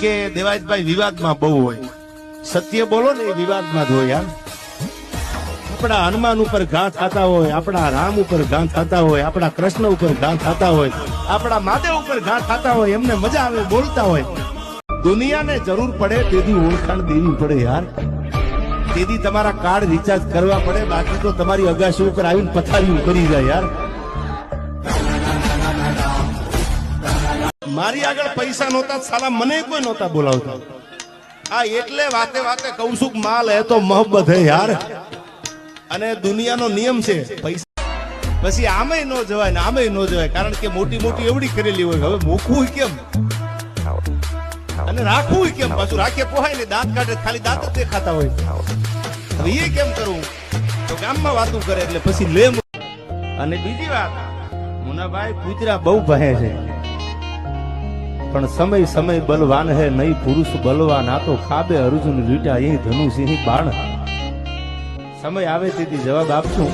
કે દેવાયતભાઈ વિવાદમાં બહુ હોય, સત્ય બોલો ને એ વિવાદમાં જ હોય યાર. આપણા હનુમાન ઉપર ઘા થતા હોય, આપણા રામ ઉપર ઘા થતા હોય, આપણા કૃષ્ણ ઉપર ઘા થતા હોય, આપણા મહાદેવ ઉપર ઘા થતા હોય, એમને મજા આવે બોલતા હોય. દુનિયાને જરૂર પડે તેથી ઓળખાણ દેવી પડે યાર. તેથી તમારા કાર્ડ રિચાર્જ કરવા પડે, બાકી તો તમારી અગાશી ઉપર આવીને પથારી કરી જાય યાર. મારી આગળ પૈસા નહોતા, સાલા મને કોઈ નહોતા બોલાવતા. આ એટલે વાતે વાતે કહું છું કે માલ હે તો મોહબ્બત હે યાર. અને દુનિયાનો નિયમ છે, પૈસા પછી આમેય ન જવાય ને આમેય ન જવાય, કારણ કે મોટી મોટી એવડી કરેલી હોય. હવે મૂકવું કેમ અને રાખવું કેમ? પાછું રાખે પોહાય ને, દાંત કાઢે ખાલી દાંત જ દેખાતા હોય. હવે એ કેમ કરવું? તો ગામમાં વાતું કરે એટલે પછી લે. અને બીજી વાત, મુનાભાઈ કૂતરા બહુ ભહે છે, પણ સમય સમય બલવાન હે નહીં પુરુષ બલવાન. આ તો ખાબે અર્જુન રીટા, અહીં ધનુષ અહીં બાણ. સમય આવે તેથી જવાબ આપશું.